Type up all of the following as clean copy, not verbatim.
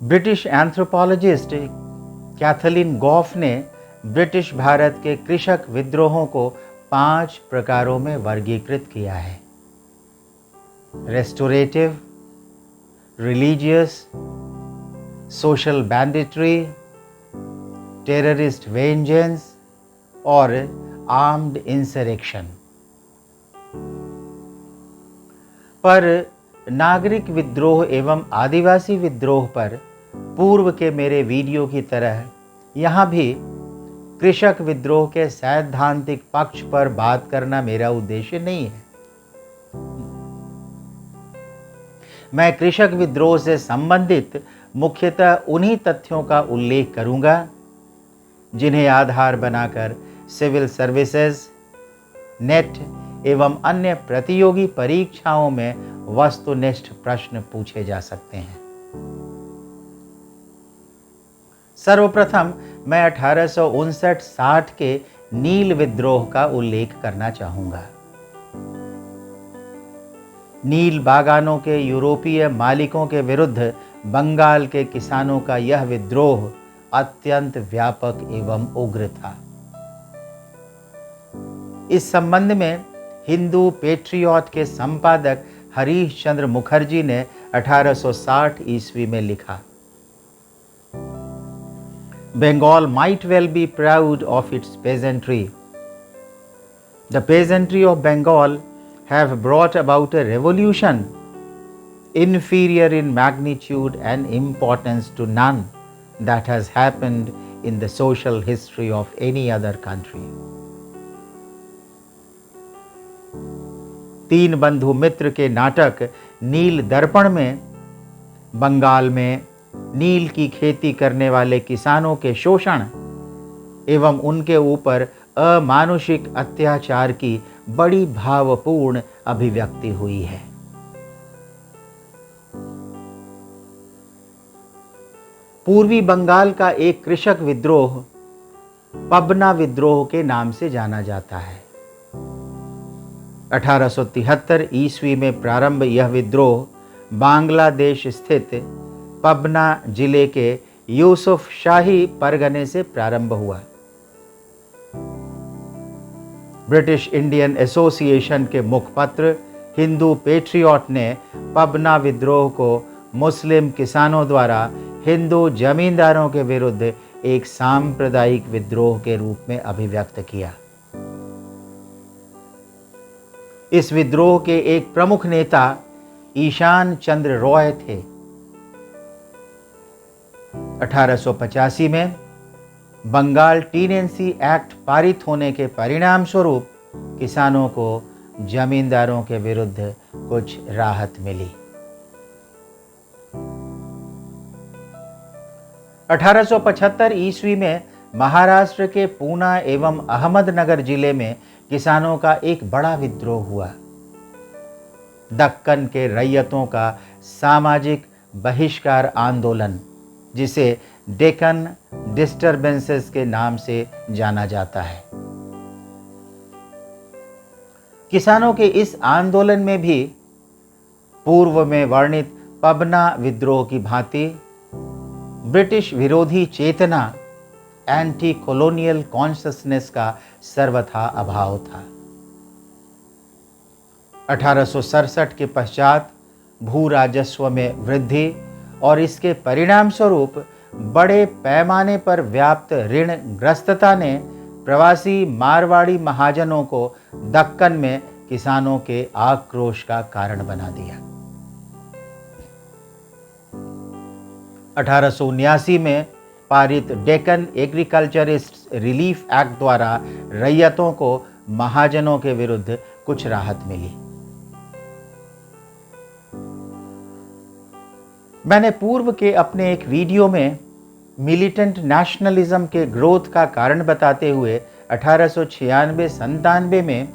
British anthropologist Kathleen Gauff ने British Bharat के कृषक विद्रोहों को 5 प्रकारों में वर्गीकृत किया है: restorative, religious, social banditry, terrorist vengeance और आर्म्ड इंसरेक्शन। पर नागरिक विद्रोह एवं आदिवासी विद्रोह पर पूर्व के मेरे वीडियो की तरह यहाँ भी कृषक विद्रोह के सैद्धांतिक पक्ष पर बात करना मेरा उद्देश्य नहीं है। मैं कृषक विद्रोह से संबंधित मुख्यतः उन्हीं तथ्यों का उल्लेख करूंगा जिन्हें आधार बनाकर सिविल सर्विसेज, नेट एवं अन्य प्रतियोगी परीक्षाओं में वस्तुनिष्ठ प्रश्न पूछे जा सकते हैं। सर्वप्रथम मैं 1859-60 के नील विद्रोह का उल्लेख करना चाहूंगा। नील बागानों के यूरोपीय मालिकों के विरुद्ध बंगाल के किसानों का यह विद्रोह अत्यंत व्यापक एवं उग्र था। इस संबंध में हिंदू पेट्रियट के संपादक हरीश चंद्र मुखर्जी ने 1860 ईस्वी में लिखा, Bengal might well be proud of its peasantry. The peasantry of Bengal have brought about a revolution inferior in magnitude and importance to none that has happened in the social history of any other country. तीन बंधु मित्र के नाटक नील दर्पण में बंगाल में नील की खेती करने वाले किसानों के शोषण एवं उनके ऊपर अमानुषिक अत्याचार की बड़ी भावपूर्ण अभिव्यक्ति हुई है। पूर्वी बंगाल का एक कृषक विद्रोह पबना विद्रोह के नाम से जाना जाता है। 1873 ईस्वी में प्रारंभ यह विद्रोह बांग्लादेश स्थित पबना जिले के यूसुफ शाही परगने से प्रारंभ हुआ। ब्रिटिश इंडियन एसोसिएशन के मुखपत्र हिंदू पेट्रियट ने पबना विद्रोह को मुस्लिम किसानों द्वारा हिंदू जमींदारों के विरुद्ध एक सांप्रदायिक विद्रोह के रूप में अभिव्यक्त किया। इस विद्रोह के एक प्रमुख नेता ईशान चंद्र रॉय थे। 1885 में बंगाल टीनेंसी एक्ट पारित होने के परिणाम स्वरूप किसानों को जमींदारों के विरुद्ध कुछ राहत मिली। 1875 ईस्वी में महाराष्ट्र के पूना एवं अहमदनगर जिले में किसानों का एक बड़ा विद्रोह हुआ। दक्कन के रैयतों का सामाजिक बहिष्कार आंदोलन, जिसे डेक्कन डिस्टर्बेंसेस के नाम से जाना जाता है। किसानों के इस आंदोलन में भी पूर्व में वर्णित पबना विद्रोह की भांति ब्रिटिश विरोधी चेतना, एंटी कॉलोनियल कॉन्शसनेस का सर्वथा अभाव था। 1867 के पश्चात भू राजस्व में वृद्धि और इसके परिणाम स्वरूप बड़े पैमाने पर व्याप्त ऋण ग्रस्तता ने प्रवासी मारवाड़ी महाजनों को दक्कन में किसानों के आक्रोश का कारण बना दिया। 1879 में पारित डेक्कन एग्रीकल्चरिस्ट रिलीफ एक्ट द्वारा रैयतों को महाजनों के विरुद्ध कुछ राहत मिली। मैंने पूर्व के अपने एक वीडियो में मिलिटेंट नेशनलिज्म के ग्रोथ का कारण बताते हुए 1896-97 में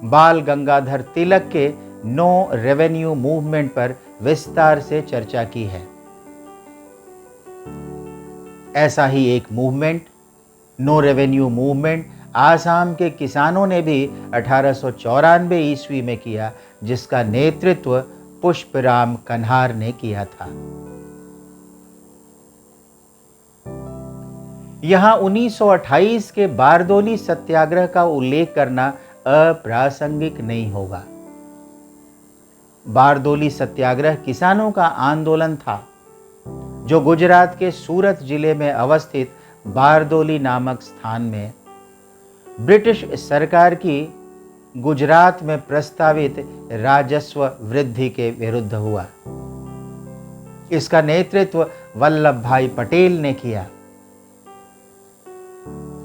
बाल गंगाधर तिलक के नो रेवेन्यू मूवमेंट पर विस्तार से चर्चा की है। ऐसा ही एक movement, no revenue movement, Assam के किसानों ने भी 1894 ईस्वी में किया, जिसका नेतृत्व पुष्पराम कन्हार ने किया था। यहाँ 1928 के बारदोली सत्याग्रह का उल्लेख करना अप्रासंगिक नहीं होगा। बारदोली सत्याग्रह किसानों का आंदोलन था जो गुजरात के सूरत जिले में अवस्थित बारदोली नामक स्थान में ब्रिटिश सरकार की गुजरात में प्रस्तावित राजस्व वृद्धि के विरुद्ध हुआ। इसका नेतृत्व वल्लभ भाई पटेल ने किया।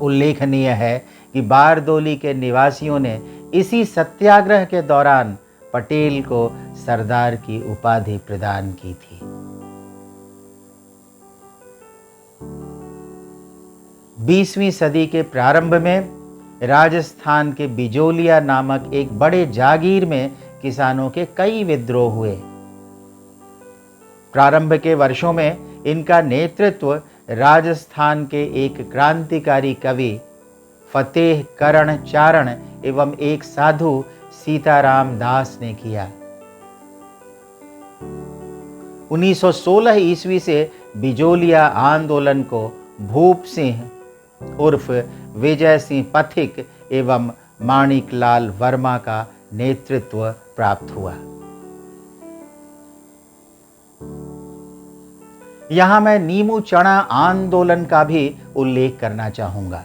उल्लेखनीय है कि बारदोली के निवासियों ने इसी सत्याग्रह के दौरान पटेल को सरदार की उपाधि प्रदान की थी। बीसवीं सदी के प्रारंभ में राजस्थान के बिजोलिया नामक एक बड़े जागीर में किसानों के कई विद्रोह हुए। प्रारंभ के वर्षों में इनका नेतृत्व राजस्थान के एक क्रांतिकारी कवि फतेह करण चारण एवं एक साधु सीताराम दास ने किया। 1916 ईस्वी से बिजोलिया आंदोलन को भूप सिंह उर्फ विजय सिंह पथिक एवं माणिकलाल वर्मा का नेतृत्व प्राप्त हुआ। यहां मैं नीमू चना आंदोलन का भी उल्लेख करना चाहूंगा।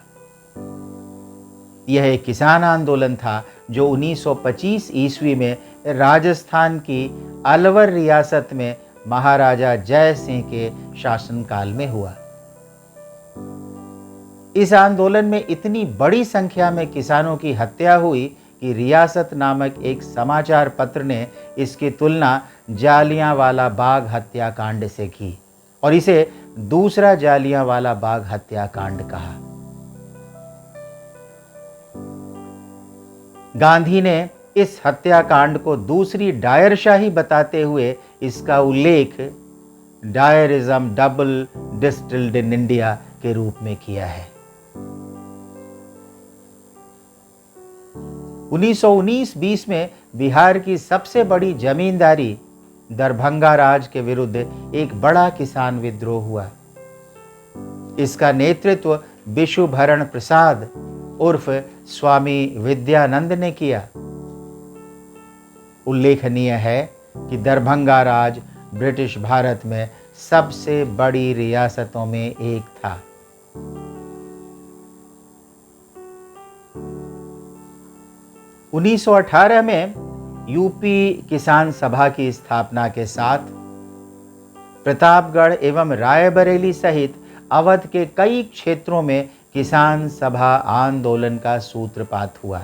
यह एक किसान आंदोलन था जो 1925 ईस्वी में राजस्थान की अलवर रियासत में महाराजा जय सिंह के शासनकाल में हुआ। इस आंदोलन में इतनी बड़ी संख्या में किसानों की हत्या हुई कि रियासत नामक एक समाचार पत्र ने इसकी तुलना जालियांवाला बाग हत्याकांड से की और इसे दूसरा जालियांवाला बाग हत्याकांड कहा। गांधी ने इस हत्याकांड को दूसरी डायरशाही बताते हुए इसका उल्लेख डायरिज्म डबल डिस्टिल्ड इन इंडिया के रूप में किया है। 1919-20 में बिहार की सबसे बड़ी जमींदारी दरभंगा राज के विरुद्ध एक बड़ा किसान विद्रोह हुआ। इसका नेतृत्व विशुभरण प्रसाद उर्फ स्वामी विद्यानंद ने किया। उल्लेखनीय है कि दरभंगा राज ब्रिटिश भारत में सबसे बड़ी रियासतों में एक था। उन्नीस 1918 में यूपी किसान सभा की स्थापना के साथ प्रतापगढ़ एवं रायबरेली सहित अवध के कई क्षेत्रों में किसान सभा आंदोलन का सूत्रपात हुआ।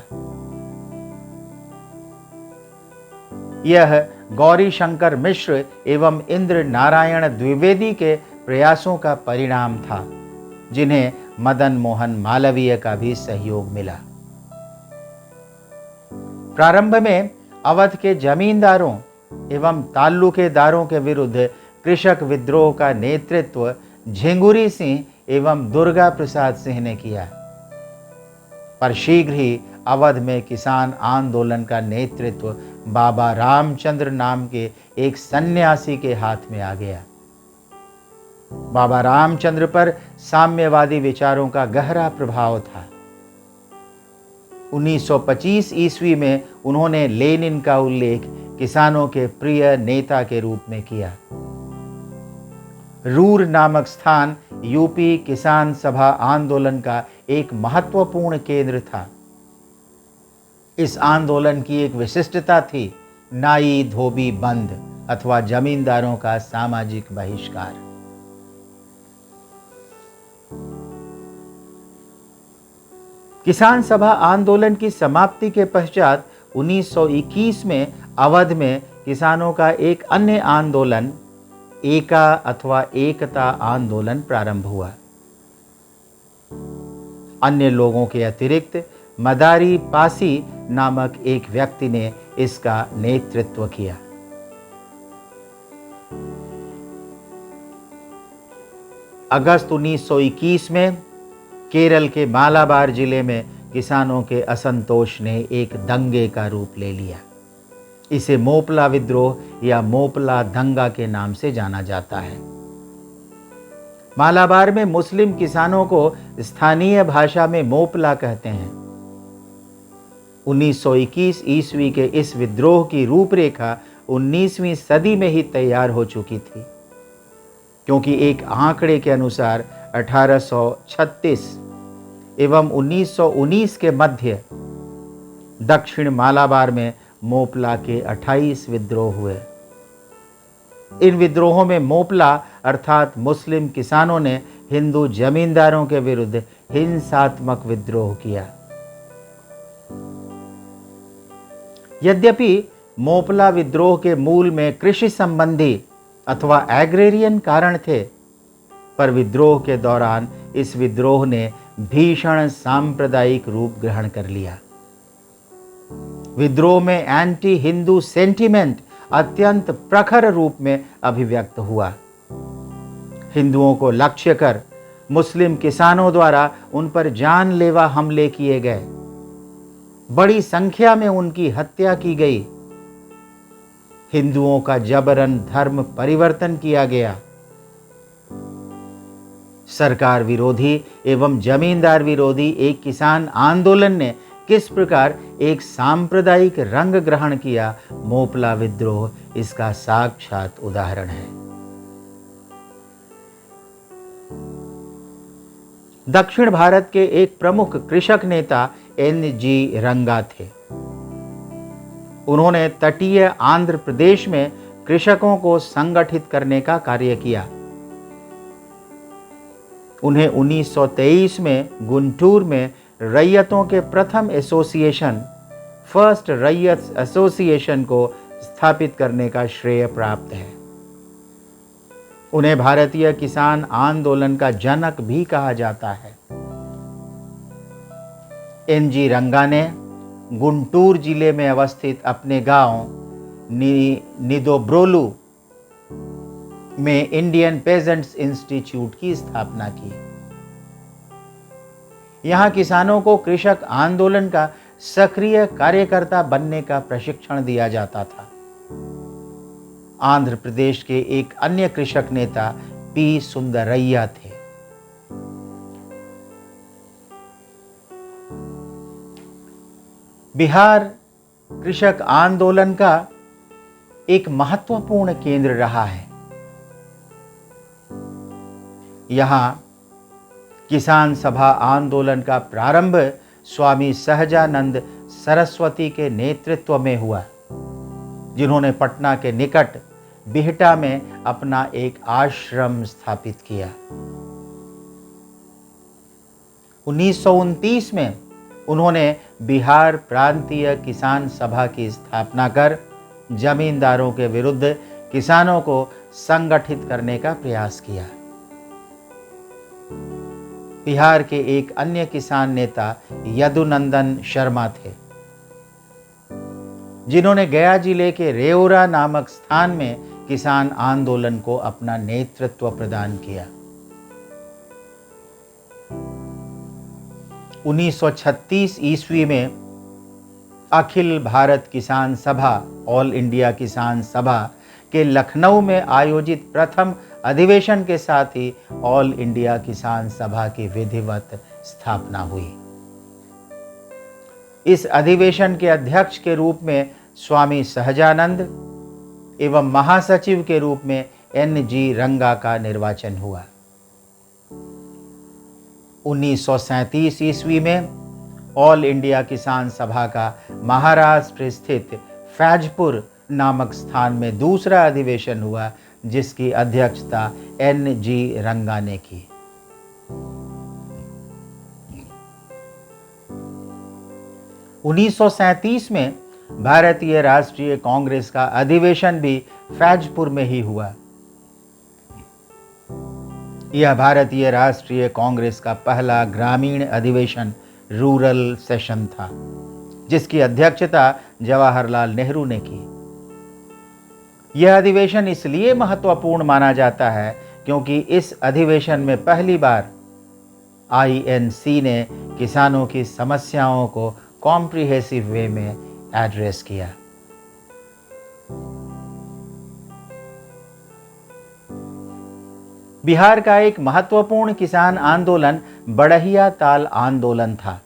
यह गौरी शंकर मिश्र एवं इंद्र नारायण द्विवेदी के प्रयासों का परिणाम था, जिन्हें मदन मोहन मालवीय का भी सहयोग मिला। प्रारंभ में अवध के जमींदारों एवं ताल्लुकेदारों के विरुद्ध कृषक विद्रोह का नेतृत्व झिंगुरी सिंह एवं दुर्गा प्रसाद सिंह ने किया, पर शीघ्र ही अवध में किसान आंदोलन का नेतृत्व बाबा रामचंद्र नाम के एक सन्यासी के हाथ में आ गया। बाबा रामचंद्र पर साम्यवादी विचारों का गहरा प्रभाव था। 1925 ईस्वी में उन्होंने लेनिन का उल्लेख किसानों के प्रिय नेता के रूप में किया। रूर नामक स्थान यूपी किसान सभा आंदोलन का एक महत्वपूर्ण केंद्र था। इस आंदोलन की एक विशिष्टता थी नाई धोबी बंद अथवा जमींदारों का सामाजिक बहिष्कार। किसान सभा आंदोलन की समाप्ति के पश्चात 1921 में अवध में किसानों का एक अन्य आंदोलन एका अथवा एकता आंदोलन प्रारंभ हुआ। अन्य लोगों के अतिरिक्त मदारी पासी नामक एक व्यक्ति ने इसका नेतृत्व किया। अगस्त 1921 में केरल के मालाबार जिले में किसानों के असंतोष ने एक दंगे का रूप ले लिया। इसे मोपला विद्रोह या मोपला दंगा के नाम से जाना जाता है। मालाबार में मुस्लिम किसानों को स्थानीय भाषा में मोपला कहते हैं। 1921 ईस्वी के इस विद्रोह की रूपरेखा 19वीं सदी में ही तैयार हो चुकी थी, क्योंकि एक आंकड़े के अनुसार 1836 एवं 1919 के मध्य दक्षिण मालाबार में मोपला के 28 विद्रोह हुए। इन विद्रोहों में मोपला अर्थात मुस्लिम किसानों ने हिंदू जमींदारों के विरुद्ध हिंसात्मक विद्रोह किया। यद्यपि मोपला विद्रोह के मूल में कृषि संबंधी अथवा एग्रेरियन कारण थे, पर विद्रोह के दौरान इस विद्रोह ने भीषण सांप्रदायिक रूप ग्रहण कर लिया। विद्रोह में एंटी हिंदू सेंटिमेंट अत्यंत प्रखर रूप में अभिव्यक्त हुआ। हिंदुओं को लक्ष्य कर मुस्लिम किसानों द्वारा उन पर जानलेवा हमले किए गए। बड़ी संख्या में उनकी हत्या की गई। हिंदुओं का जबरन धर्म परिवर्तन किया गया। सरकार विरोधी एवं जमींदार विरोधी एक किसान आंदोलन ने किस प्रकार एक सांप्रदायिक रंग ग्रहण किया, मोपला विद्रोह इसका साक्षात उदाहरण है। दक्षिण भारत के एक प्रमुख कृषक नेता NG रंगा थे। उन्होंने तटीय आंध्र प्रदेश में कृषकों को संगठित करने का कार्य किया। उन्हें 1923 में गुंटूर में रैयतों के प्रथम एसोसिएशन फर्स्ट रैयत एसोसिएशन को स्थापित करने का श्रेय प्राप्त है। उन्हें भारतीय किसान आंदोलन का जनक भी कहा जाता है। NG रंगा ने गुंटूर जिले में अवस्थित अपने गांव निदोब्रोलू में इंडियन पेजेंट्स इंस्टीट्यूट की स्थापना की। यहां किसानों को कृषक आंदोलन का सक्रिय कार्यकर्ता बनने का प्रशिक्षण दिया जाता था। आंध्र प्रदेश के एक अन्य कृषक नेता P सुंदरैया थे। बिहार कृषक आंदोलन का एक महत्वपूर्ण केंद्र रहा है। यहां किसान सभा आंदोलन का प्रारंभ स्वामी सहजानंद सरस्वती के नेतृत्व में हुआ, जिन्होंने पटना के निकट बिहटा में अपना एक आश्रम स्थापित किया। 1929 में उन्होंने बिहार प्रांतीय किसान सभा की स्थापना कर जमींदारों के विरुद्ध किसानों को संगठित करने का प्रयास किया। बिहार के एक अन्य किसान नेता यदुनंदन शर्मा थे, जिन्होंने गया जिले के रेउरा नामक स्थान में किसान आंदोलन को अपना नेतृत्व प्रदान किया। 1936 ईस्वी में अखिल भारत किसान सभा ऑल इंडिया किसान सभा के लखनऊ में आयोजित प्रथम अधिवेशन के साथ ही ऑल इंडिया किसान सभा की विधिवत स्थापना हुई। इस अधिवेशन के अध्यक्ष के रूप में स्वामी सहजानंद एवं महासचिव के रूप में NG रंगा का निर्वाचन हुआ। 1937 ईस्वी में ऑल इंडिया किसान सभा का महाराष्ट्र स्थित फैजपुर नामक स्थान में दूसरा अधिवेशन हुआ, जिसकी अध्यक्षता NG रंगा ने की। 1937 में भारतीय राष्ट्रीय कांग्रेस का अधिवेशन भी फैजपुर में ही हुआ। यह भारतीय राष्ट्रीय कांग्रेस का पहला ग्रामीण अधिवेशन रूरल सेशन था, जिसकी अध्यक्षता जवाहरलाल नेहरू ने की। यह अधिवेशन इसलिए महत्वपूर्ण माना जाता है क्योंकि इस अधिवेशन में पहली बार INC ने किसानों की समस्याओं को कॉम्प्रिहेंसिव वे में एड्रेस किया। बिहार का एक महत्वपूर्ण किसान आंदोलन बड़हिया ताल आंदोलन था।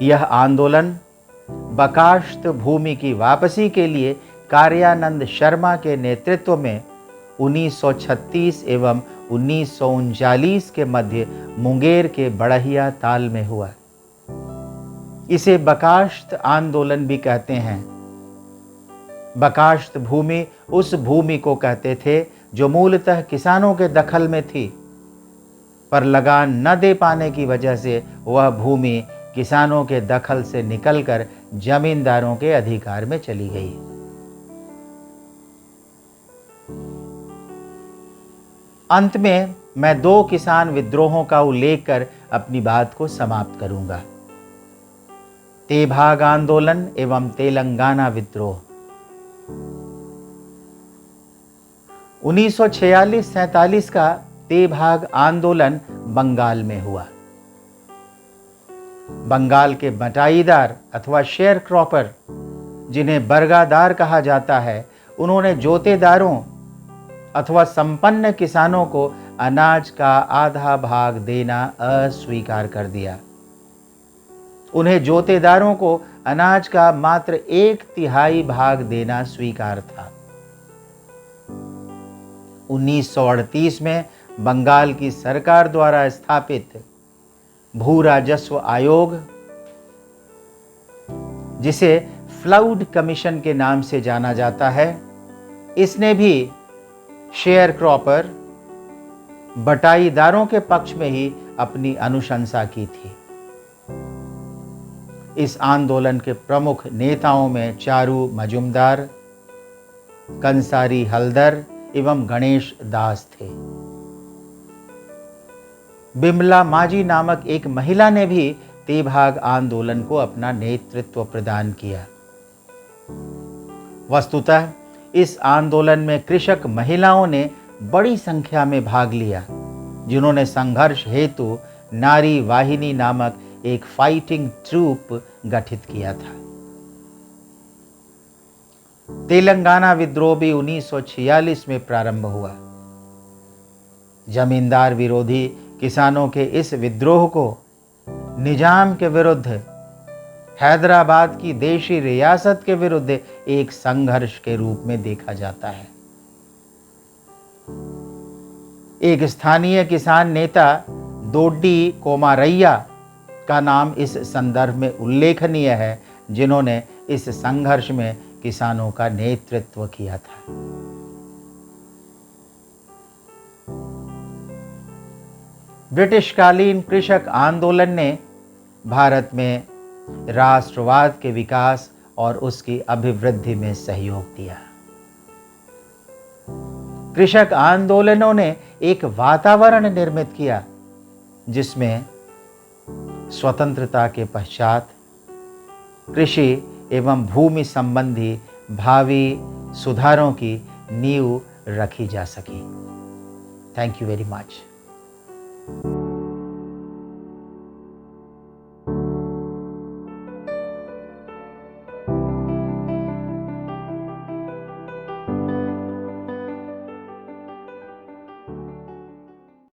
यह आंदोलन बकाश्त भूमि की वापसी के लिए कार्यानंद शर्मा के नेतृत्व में 1936 एवं 1939 के मध्य मुंगेर के बड़हिया ताल में हुआ। इसे बकाश्त आंदोलन भी कहते हैं। बकाश्त भूमि उस भूमि को कहते थे जो मूलतः किसानों के दखल में थी, पर लगान न दे पाने की वजह से वह भूमि किसानों के दखल से निकलकर जमींदारों के अधिकार में चली गई। अंत में मैं 2 किसान विद्रोहों का उल्लेख कर अपनी बात को समाप्त करूंगा। तेभाग आंदोलन एवं तेलंगाना विद्रोह। 1946-47 का तेभाग आंदोलन बंगाल में हुआ। बंगाल के बटाईदार अथवा शेयर क्रॉपर, जिन्हें बरगादार कहा जाता है, उन्होंने जोतेदारों अथवा संपन्न किसानों को अनाज का आधा भाग देना अस्वीकार कर दिया। उन्हें जोतेदारों को अनाज का मात्र 1/3 भाग देना स्वीकार था। 1938 में बंगाल की सरकार द्वारा स्थापित भू राजस्व आयोग, जिसे फ्लाउड कमीशन के नाम से जाना जाता है, इसने भी शेयर क्रॉपर बटाईदारों के पक्ष में ही अपनी अनुशंसा की थी। इस आंदोलन के प्रमुख नेताओं में चारू मजुमदार, कंसारी हलदर एवं गणेश दास थे। बिमला माझी नामक एक महिला ने भी तेभाग आंदोलन को अपना नेतृत्व प्रदान किया। वस्तुतः इस आंदोलन में कृषक महिलाओं ने बड़ी संख्या में भाग लिया, जिन्होंने संघर्ष हेतु नारी वाहिनी नामक एक फाइटिंग ट्रूप गठित किया था। तेलंगाना विद्रोह भी 1946 में प्रारंभ हुआ। जमींदार विरोधी किसानों के इस विद्रोह को निजाम के विरुद्ध, हैदराबाद की देशी रियासत के विरुद्ध एक संघर्ष के रूप में देखा जाता है। एक स्थानीय किसान नेता दोड्डी कोमारैया का नाम इस संदर्भ में उल्लेखनीय है, जिन्होंने इस संघर्ष में किसानों का नेतृत्व किया था। ब्रिटिशकालीन कृषक आंदोलन ने भारत में राष्ट्रवाद के विकास और उसकी अभिवृद्धि में सहयोग दिया। कृषक आंदोलनों ने एक वातावरण निर्मित किया जिसमें स्वतंत्रता के पश्चात कृषि एवं भूमि संबंधी भावी सुधारों की नींव रखी जा सकी। Thank you very much.